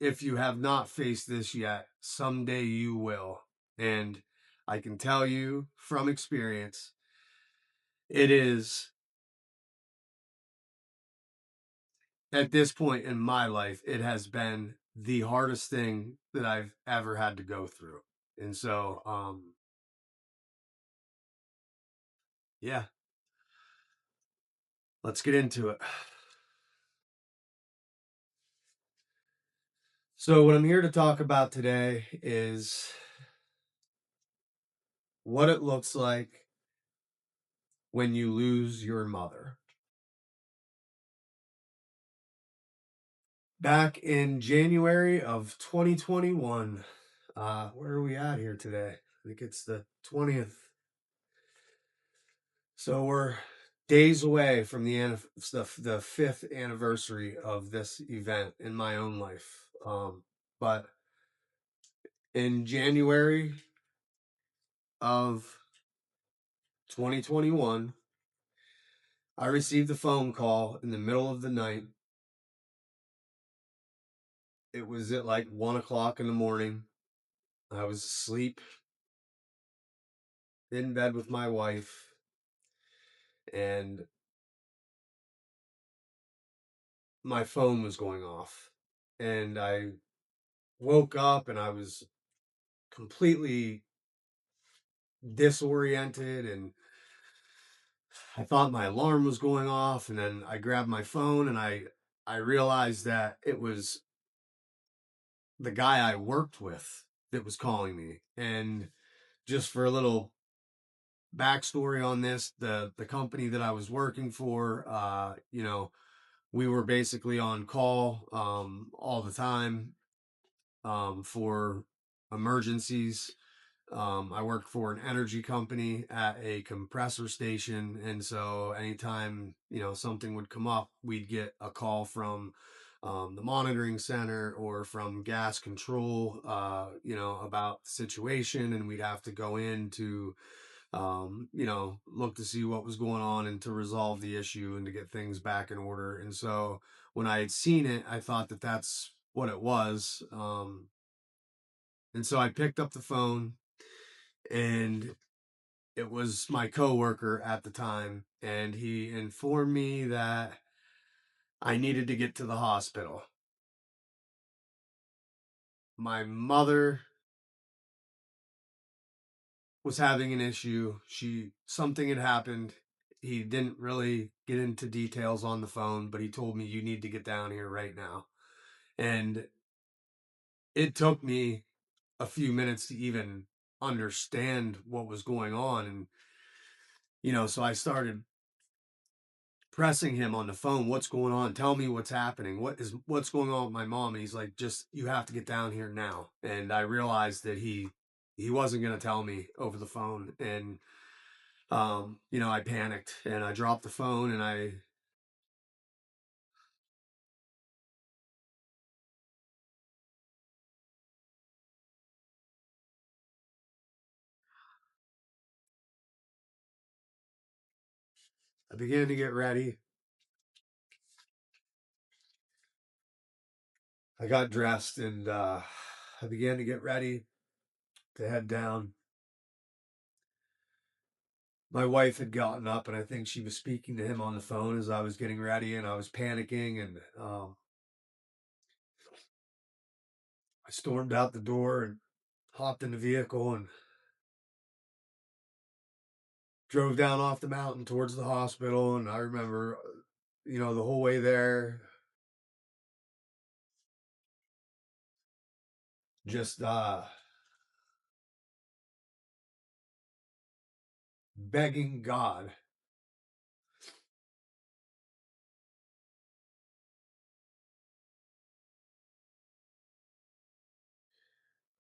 if you have not faced this yet, someday you will. And I can tell you from experience, it is, at this point in my life, it has been the hardest thing that I've ever had to go through. And so, yeah, let's get into it. So, what I'm here to talk about today is what it looks like when you lose your mother. Back in January of 2021, where are we at here today? I think it's the 20th. So we're days away from the fifth anniversary of this event in my own life. But in January of 2021, I received a phone call in the middle of the night. It was at like 1 o'clock in the morning. I was asleep in bed with my wife, and my phone was going off. And I woke up and I was completely disoriented, and I thought my alarm was going off. And then I grabbed my phone and I realized that it was the guy I worked with that was calling me. And just for a little backstory on this, the company that I was working for, we were basically on call all the time for emergencies. I worked for an energy company at a compressor station, and so anytime something would come up, we'd get a call from the monitoring center or from gas control, about the situation, and we'd have to go in to look to see what was going on and to resolve the issue and to get things back in order. And so when I had seen it, I thought that that's what it was. And so I picked up the phone, and it was my coworker at the time, and he informed me that I needed to get to the hospital. My mother was having an issue. Something had happened. He didn't really get into details on the phone, but he told me, you need to get down here right now. And it took me a few minutes to even understand what was going on. And so I started pressing him on the phone. What's going on? Tell me what's happening. What's going on with my mom? And he's like, just, you have to get down here now. And I realized that he wasn't going to tell me over the phone. And I panicked and I dropped the phone, and I began to get ready. I got dressed, and I began to get ready to head down. My wife had gotten up, and I think she was speaking to him on the phone as I was getting ready, and I was panicking. And I stormed out the door and hopped in the vehicle and drove down off the mountain towards the hospital. And I remember, the whole way there, just begging God.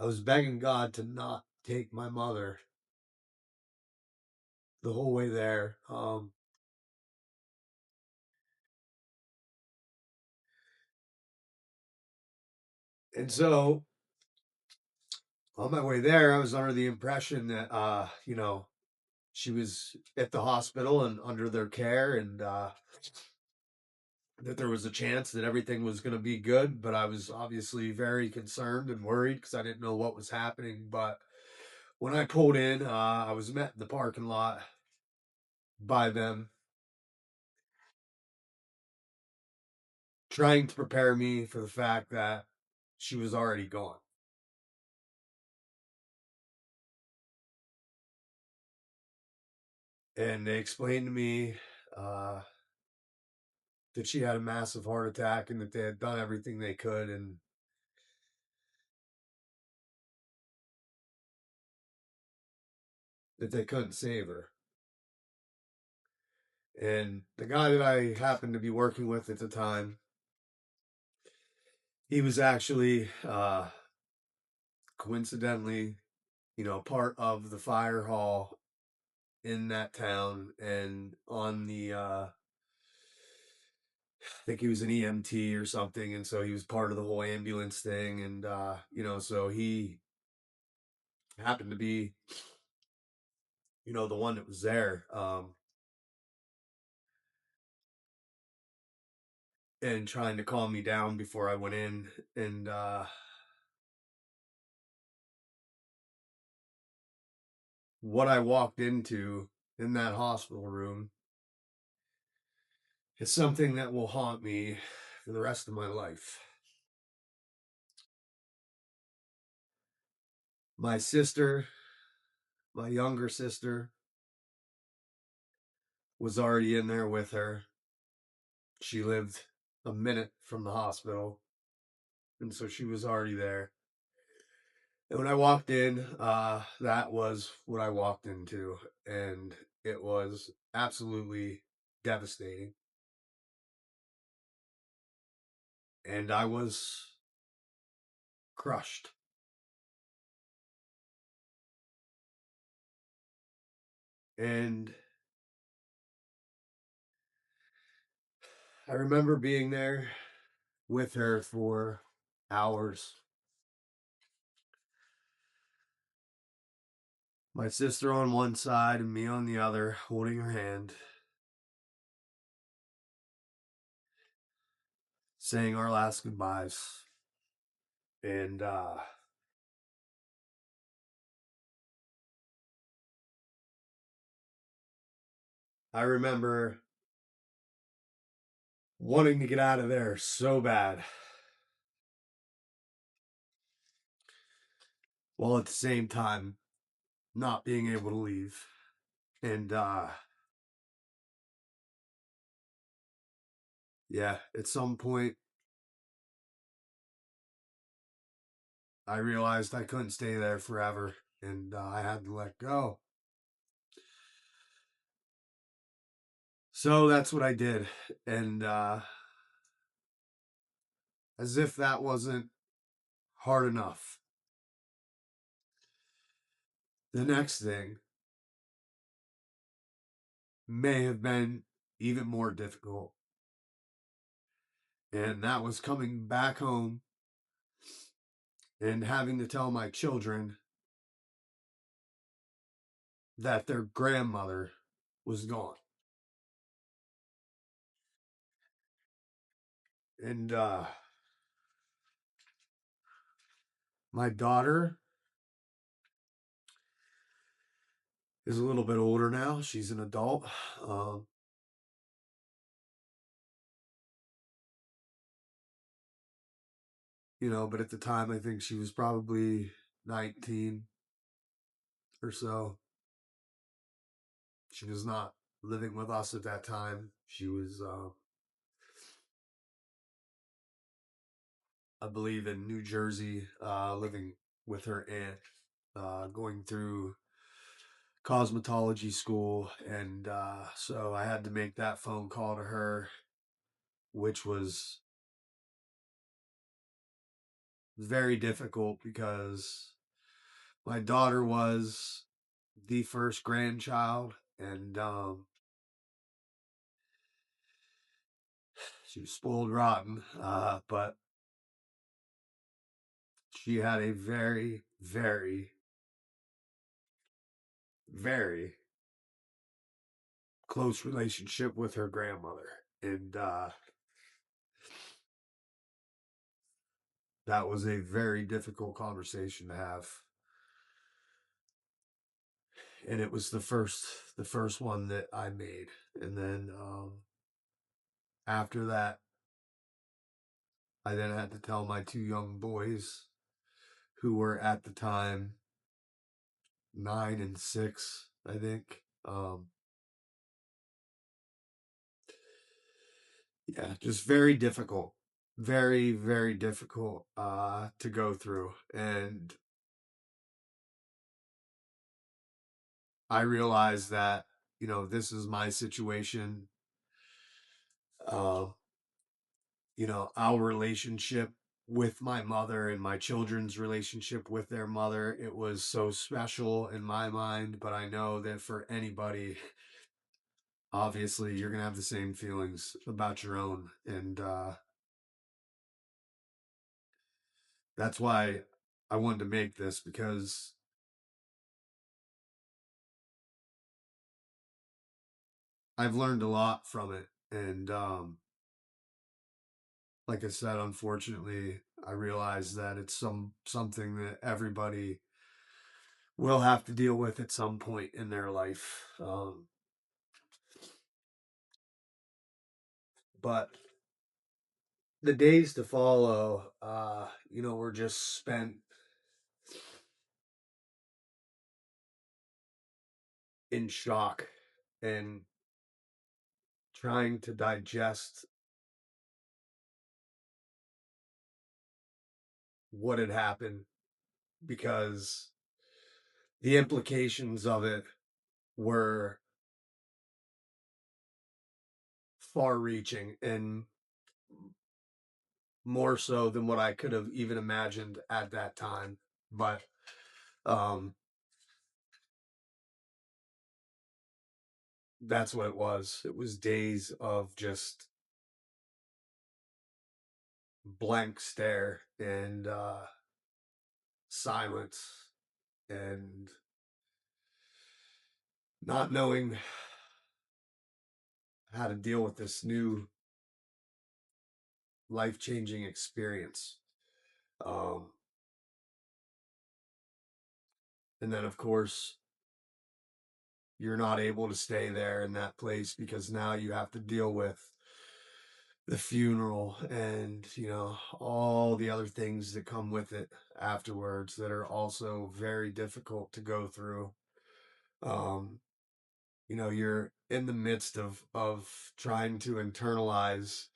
I was begging God to not take my mother the whole way there. And so on my way there, I was under the impression that, she was at the hospital and under their care. And that there was a chance that everything was going to be good, but I was obviously very concerned and worried because I didn't know what was happening. But when I pulled in, I was met in the parking lot by them, trying to prepare me for the fact that she was already gone. And they explained to me uh, that she had a massive heart attack and that they had done everything they could and that they couldn't save her. And the guy that I happened to be working with at the time, he was actually coincidentally, part of the fire hall in that town and on the I think he was an EMT or something, and so he was part of the whole ambulance thing, and so he happened to be, the one that was there, and trying to calm me down before I went in, and what I walked into in that hospital room is something that will haunt me for the rest of my life. My sister, my younger sister, was already in there with her. She lived a minute from the hospital, and so she was already there. And when I walked in, that was what I walked into, and it was absolutely devastating. And I was crushed. And I remember being there with her for hours. My sister on one side and me on the other, holding her hand, saying our last goodbyes. And I remember wanting to get out of there so bad, while at the same time not being able to leave. And yeah, at some point I realized I couldn't stay there forever, and I had to let go. So that's what I did. And as if that wasn't hard enough, the next thing may have been even more difficult. And that was coming back home and having to tell my children that their grandmother was gone. And my daughter is a little bit older now. She's an adult. Um, but at the time, I think she was probably 19 or so. She was not living with us at that time. She was, I believe, in New Jersey, living with her aunt, going through cosmetology school. And so I had to make that phone call to her, which was very difficult because my daughter was the first grandchild, and she was spoiled rotten, but she had a very, very, very close relationship with her grandmother. And that was a very difficult conversation to have. And it was the first one that I made. And then after that, I then had to tell my two young boys, who were at the time 9 and 6, I think. Yeah, just very difficult, very, very difficult to go through. And I realized that, this is my situation. Uh, our relationship with my mother and my children's relationship with their mother, it was so special in my mind. But I know that for anybody, obviously, you're going to have the same feelings about your own. And that's why I wanted to make this, because I've learned a lot from it. And like I said, unfortunately, I realize that it's something that everybody will have to deal with at some point in their life. But the days to follow, were just spent in shock and trying to digest what had happened, because the implications of it were far reaching and more so than what I could have even imagined at that time. But um, that's what it was. It was days of just blank stare and silence and not knowing how to deal with this new life changing experience. Um, and then, of course, you're not able to stay there in that place, because now you have to deal with the funeral and, all the other things that come with it afterwards that are also very difficult to go through. Um, you're in the midst of trying to internalize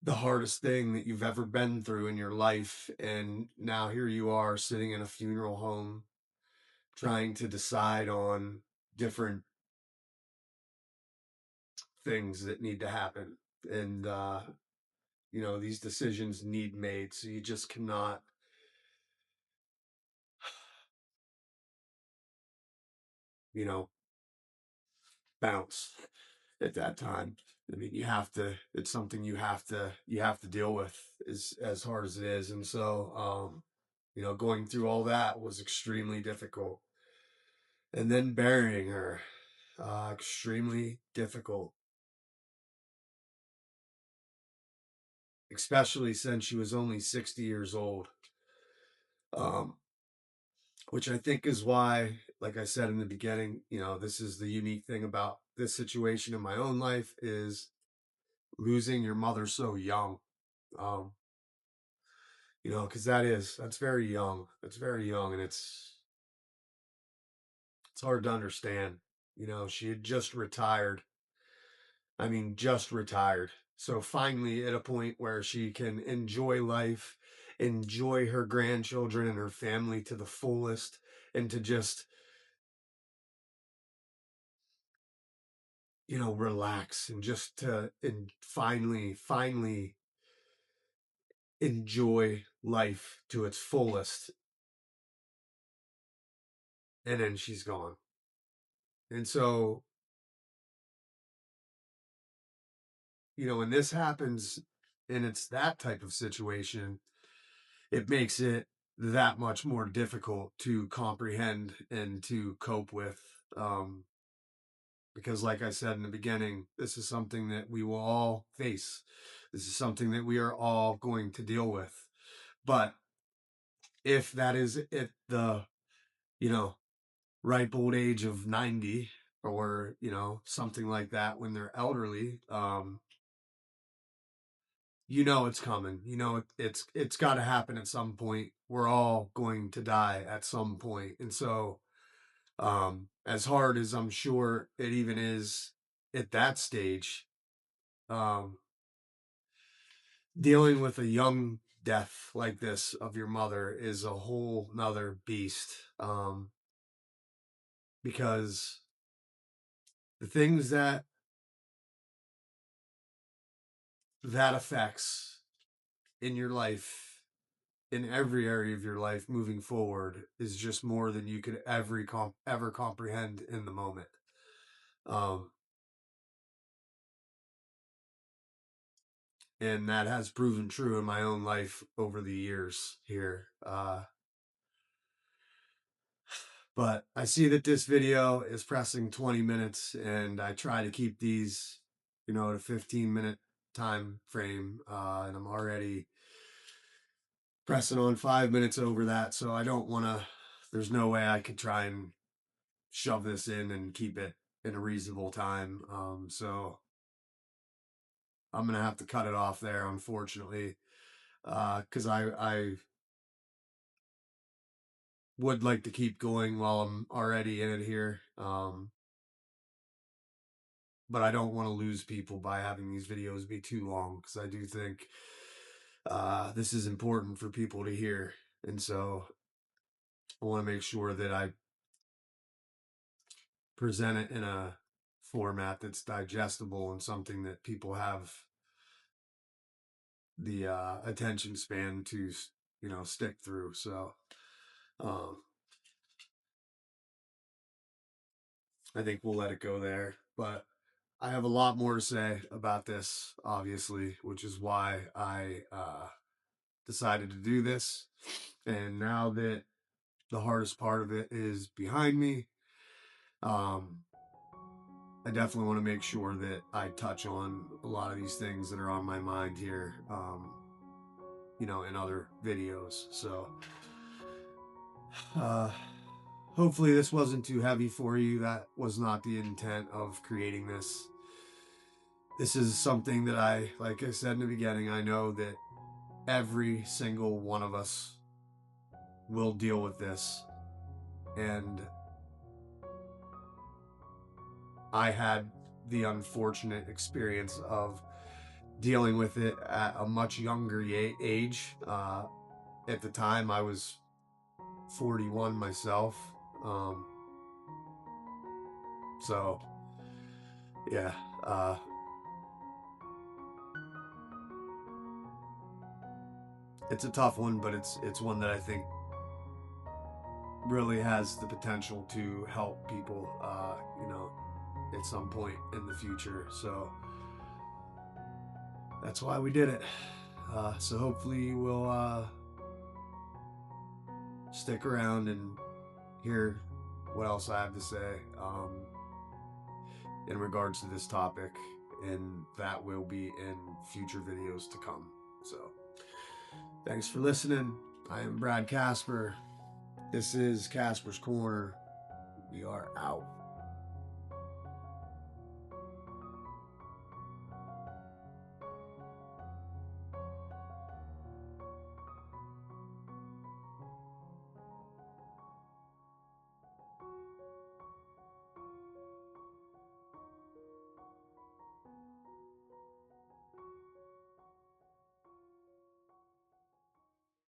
the hardest thing that you've ever been through in your life, and now here you are sitting in a funeral home trying to decide on different things that need to happen. And these decisions need made, so you just cannot, you know bounce at that time. I mean, you have to. It's something you have to deal with, as hard as it is. And so, going through all that was extremely difficult. And then burying her, extremely difficult, especially since she was only 60 years old. Um, which I think is why, like I said in the beginning, this is the unique thing about this situation in my own life, is losing your mother so young. Um, because that's very young. It's very young, and it's hard to understand. She had just retired. I mean, just retired. So finally at a point where she can enjoy life, enjoy her grandchildren and her family to the fullest, and to just, relax, and just to and finally enjoy life to its fullest. And then she's gone. And so, when this happens and it's that type of situation, it makes it that much more difficult to comprehend and to cope with. Because, like I said in the beginning, this is something that we will all face. This is something that we are all going to deal with. But if that is at the, you know, ripe old age of 90 or, something like that when they're elderly, it's coming. It's got to happen at some point. We're all going to die at some point. And so, as hard as I'm sure it even is at that stage, um, dealing with a young death like this of your mother is a whole nother beast. Because the things that affects in your life, in every area of your life moving forward, is just more than you could ever comprehend in the moment. Um, and that has proven true in my own life over the years here. But I see that this video is pressing 20 minutes, and I try to keep these, at a 15-minute time frame, and I'm already pressing on 5 minutes over that. So I don't want to, there's no way I could try and shove this in and keep it in a reasonable time. So I'm going to have to cut it off there, unfortunately, because I would like to keep going while I'm already in it here. But I don't want to lose people by having these videos be too long, because I do think this is important for people to hear. And so I want to make sure that I present it in a format that's digestible and something that people have the attention span to, stick through. So um, I think we'll let it go there. But I have a lot more to say about this, obviously, which is why I decided to do this. And now that the hardest part of it is behind me, I definitely want to make sure that I touch on a lot of these things that are on my mind here, in other videos. So, hopefully this wasn't too heavy for you. That was not the intent of creating this. This is something that like I said in the beginning, I know that every single one of us will deal with this. And I had the unfortunate experience of dealing with it at a much younger age. At the time, I was 41 myself. So, yeah. It's a tough one, but it's one that I think really has the potential to help people, at some point in the future. So that's why we did it. So hopefully you will stick around and hear what else I have to say in regards to this topic, and that will be in future videos to come. So thanks for listening. I am Brad Casper. This is Casper's Corner. We are out.